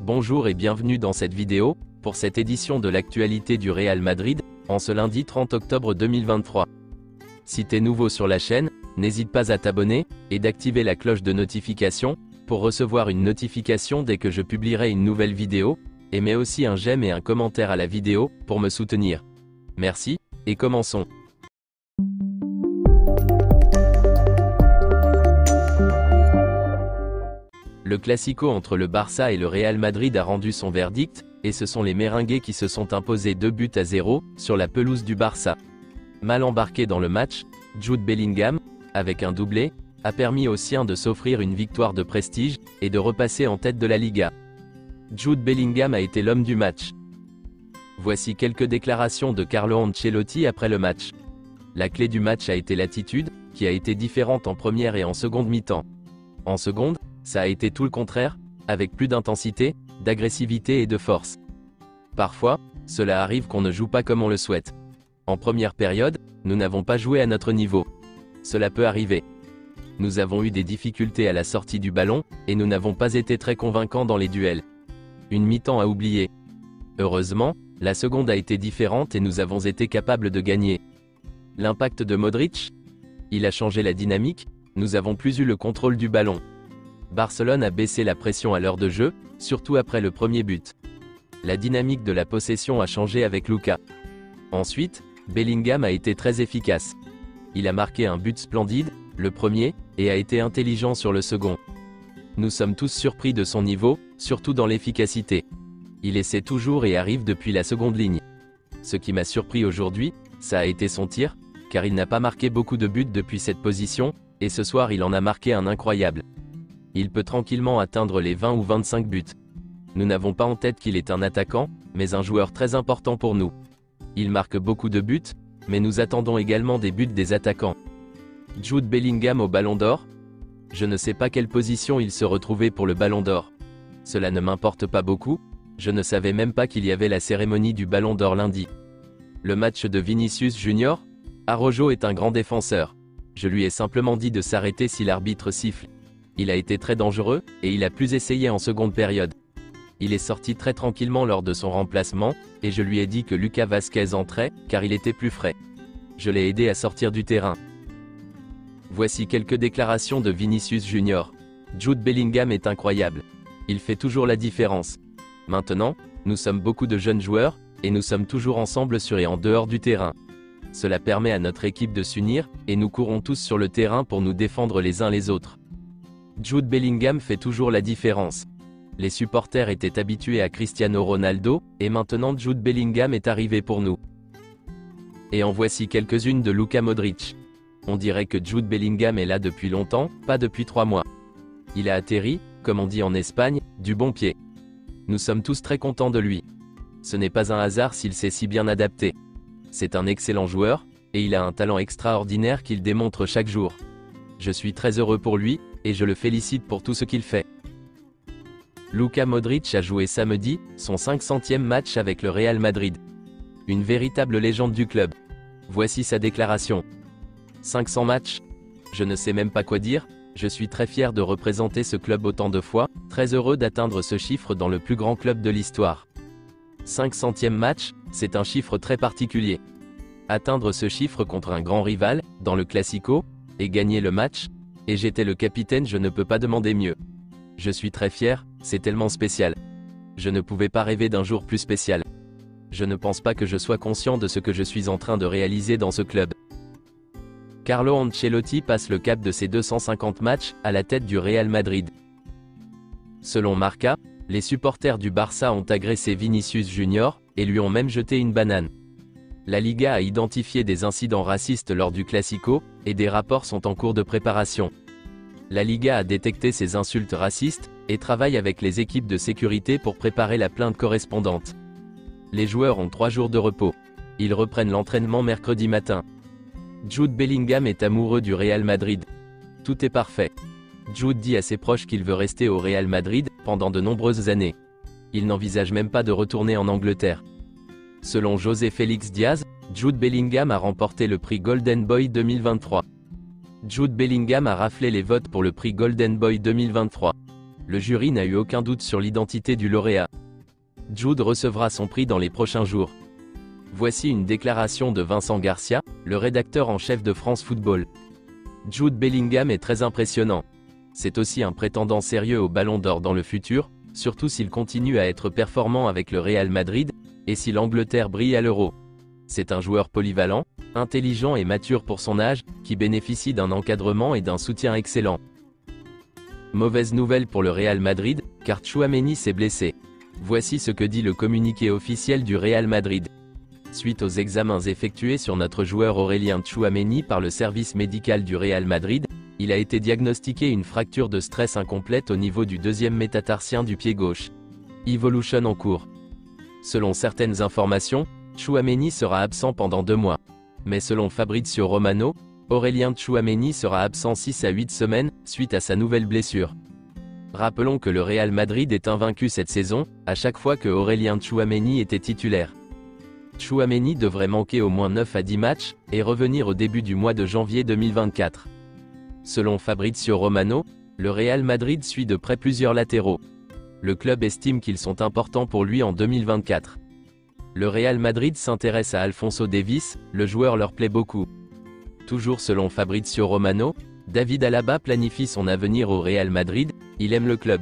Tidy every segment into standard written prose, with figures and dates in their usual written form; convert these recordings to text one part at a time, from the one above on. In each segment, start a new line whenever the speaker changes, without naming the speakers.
Bonjour et bienvenue dans cette vidéo, pour cette édition de l'actualité du Real Madrid, en ce lundi 30 octobre 2023. Si t'es nouveau sur la chaîne, n'hésite pas à t'abonner, et d'activer la cloche de notification, pour recevoir une notification dès que je publierai une nouvelle vidéo, et mets aussi un j'aime et un commentaire à la vidéo, pour me soutenir. Merci, et commençons. Le Classico entre le Barça et le Real Madrid a rendu son verdict, et ce sont les Merengues qui se sont imposés 2-0 sur la pelouse du Barça. Mal embarqué dans le match, Jude Bellingham, avec un doublé, a permis aux siens de s'offrir une victoire de prestige, et de repasser en tête de la Liga. Jude Bellingham a été l'homme du match. Voici quelques déclarations de Carlo Ancelotti après le match. La clé du match a été l'attitude, qui a été différente en première et en seconde mi-temps. En seconde, ça a été tout le contraire, avec plus d'intensité, d'agressivité et de force. Parfois, cela arrive qu'on ne joue pas comme on le souhaite. En première période, nous n'avons pas joué à notre niveau. Cela peut arriver. Nous avons eu des difficultés à la sortie du ballon, et nous n'avons pas été très convaincants dans les duels. Une mi-temps à oublier. Heureusement, la seconde a été différente et nous avons été capables de gagner. L'impact de Modric? Il a changé la dynamique, nous avons plus eu le contrôle du ballon. Barcelone a baissé la pression à l'heure de jeu, surtout après le premier but. La dynamique de la possession a changé avec Lucas. Ensuite, Bellingham a été très efficace. Il a marqué un but splendide, le premier, et a été intelligent sur le second. Nous sommes tous surpris de son niveau, surtout dans l'efficacité. Il essaie toujours et arrive depuis la seconde ligne. Ce qui m'a surpris aujourd'hui, ça a été son tir, car il n'a pas marqué beaucoup de buts depuis cette position, et ce soir il en a marqué un incroyable. Il peut tranquillement atteindre les 20 ou 25 buts. Nous n'avons pas en tête qu'il est un attaquant, mais un joueur très important pour nous. Il marque beaucoup de buts, mais nous attendons également des buts des attaquants. Jude Bellingham au Ballon d'Or? Je ne sais pas quelle position il se retrouvait pour le Ballon d'Or. Cela ne m'importe pas beaucoup, je ne savais même pas qu'il y avait la cérémonie du Ballon d'Or lundi. Le match de Vinicius Junior? Araujo est un grand défenseur. Je lui ai simplement dit de s'arrêter si l'arbitre siffle. Il a été très dangereux, et il a plus essayé en seconde période. Il est sorti très tranquillement lors de son remplacement, et je lui ai dit que Lucas Vazquez entrait, car il était plus frais. Je l'ai aidé à sortir du terrain. Voici quelques déclarations de Vinicius Junior. Jude Bellingham est incroyable. Il fait toujours la différence. Maintenant, nous sommes beaucoup de jeunes joueurs, et nous sommes toujours ensemble sur et en dehors du terrain. Cela permet à notre équipe de s'unir, et nous courons tous sur le terrain pour nous défendre les uns les autres. Jude Bellingham fait toujours la différence. Les supporters étaient habitués à Cristiano Ronaldo, et maintenant Jude Bellingham est arrivé pour nous. Et en voici quelques-unes de Luka Modric. On dirait que Jude Bellingham est là depuis longtemps, pas depuis 3 mois. Il a atterri, comme on dit en Espagne, du bon pied. Nous sommes tous très contents de lui. Ce n'est pas un hasard s'il s'est si bien adapté. C'est un excellent joueur, et il a un talent extraordinaire qu'il démontre chaque jour. Je suis très heureux pour lui, et je le félicite pour tout ce qu'il fait. Luka Modric a joué samedi, son 500e match avec le Real Madrid. Une véritable légende du club. Voici sa déclaration. 500 matchs? Je ne sais même pas quoi dire, je suis très fier de représenter ce club autant de fois, très heureux d'atteindre ce chiffre dans le plus grand club de l'histoire. 500e match, c'est un chiffre très particulier. Atteindre ce chiffre contre un grand rival, dans le Classico, et gagner le match, et j'étais le capitaine, je ne peux pas demander mieux. Je suis très fier, c'est tellement spécial. Je ne pouvais pas rêver d'un jour plus spécial. Je ne pense pas que je sois conscient de ce que je suis en train de réaliser dans ce club. Carlo Ancelotti passe le cap de ses 250 matchs, à la tête du Real Madrid. Selon Marca, les supporters du Barça ont agressé Vinicius Junior, et lui ont même jeté une banane. La Liga a identifié des incidents racistes lors du Classico, et des rapports sont en cours de préparation. La Liga a détecté ces insultes racistes, et travaille avec les équipes de sécurité pour préparer la plainte correspondante. Les joueurs ont 3 jours de repos. Ils reprennent l'entraînement mercredi matin. Jude Bellingham est amoureux du Real Madrid. Tout est parfait. Jude dit à ses proches qu'il veut rester au Real Madrid, pendant de nombreuses années. Il n'envisage même pas de retourner en Angleterre. Selon José Félix Diaz, Jude Bellingham a remporté le prix Golden Boy 2023. Jude Bellingham a raflé les votes pour le prix Golden Boy 2023. Le jury n'a eu aucun doute sur l'identité du lauréat. Jude recevra son prix dans les prochains jours. Voici une déclaration de Vincent Garcia, le rédacteur en chef de France Football. Jude Bellingham est très impressionnant. C'est aussi un prétendant sérieux au Ballon d'Or dans le futur, surtout s'il continue à être performant avec le Real Madrid, et si l'Angleterre brille à l'Euro. C'est un joueur polyvalent, intelligent et mature pour son âge, qui bénéficie d'un encadrement et d'un soutien excellent. Mauvaise nouvelle pour le Real Madrid, car Tchouaméni s'est blessé. Voici ce que dit le communiqué officiel du Real Madrid. Suite aux examens effectués sur notre joueur Aurélien Tchouaméni par le service médical du Real Madrid, il a été diagnostiqué une fracture de stress incomplète au niveau du deuxième métatarsien du pied gauche. Evolution en cours. Selon certaines informations, Tchouaméni sera absent pendant 2 mois. Mais selon Fabrizio Romano, Aurélien Tchouaméni sera absent 6 à 8 semaines, suite à sa nouvelle blessure. Rappelons que le Real Madrid est invaincu cette saison, à chaque fois que Aurélien Tchouaméni était titulaire. Tchouaméni devrait manquer au moins 9 à 10 matchs, et revenir au début du mois de janvier 2024. Selon Fabrizio Romano, le Real Madrid suit de près plusieurs latéraux. Le club estime qu'ils sont importants pour lui en 2024. Le Real Madrid s'intéresse à Alphonso Davies, le joueur leur plaît beaucoup. Toujours selon Fabrizio Romano, David Alaba planifie son avenir au Real Madrid, il aime le club.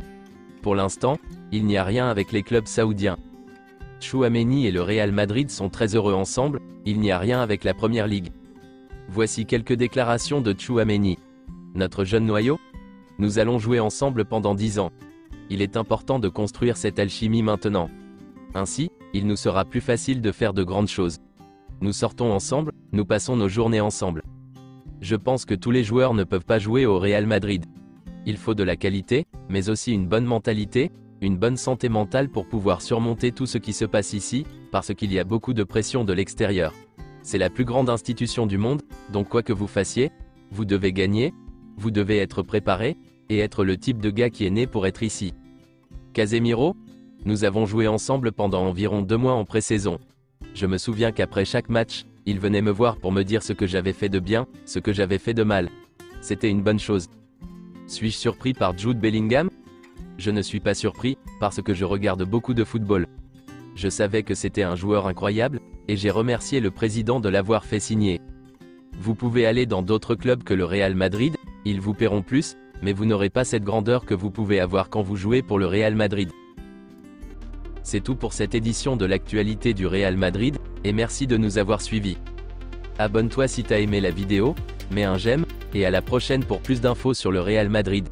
Pour l'instant, il n'y a rien avec les clubs saoudiens. Tchouaméni et le Real Madrid sont très heureux ensemble, il n'y a rien avec la Première Ligue. Voici quelques déclarations de Tchouaméni. Notre jeune noyau? Nous allons jouer ensemble pendant 10 ans. Il est important de construire cette alchimie maintenant. Ainsi, il nous sera plus facile de faire de grandes choses. Nous sortons ensemble, nous passons nos journées ensemble. Je pense que tous les joueurs ne peuvent pas jouer au Real Madrid. Il faut de la qualité, mais aussi une bonne mentalité, une bonne santé mentale pour pouvoir surmonter tout ce qui se passe ici, parce qu'il y a beaucoup de pression de l'extérieur. C'est la plus grande institution du monde, donc quoi que vous fassiez, vous devez gagner, vous devez être préparé, et être le type de gars qui est né pour être ici. Casemiro? Nous avons joué ensemble pendant environ 2 mois en pré-saison. Je me souviens qu'après chaque match, il venait me voir pour me dire ce que j'avais fait de bien, ce que j'avais fait de mal. C'était une bonne chose. Suis-je surpris par Jude Bellingham? Je ne suis pas surpris, parce que je regarde beaucoup de football. Je savais que c'était un joueur incroyable, et j'ai remercié le président de l'avoir fait signer. Vous pouvez aller dans d'autres clubs que le Real Madrid, ils vous paieront plus, mais vous n'aurez pas cette grandeur que vous pouvez avoir quand vous jouez pour le Real Madrid. C'est tout pour cette édition de l'actualité du Real Madrid, et merci de nous avoir suivis. Abonne-toi si t'as aimé la vidéo, mets un j'aime, et à la prochaine pour plus d'infos sur le Real Madrid.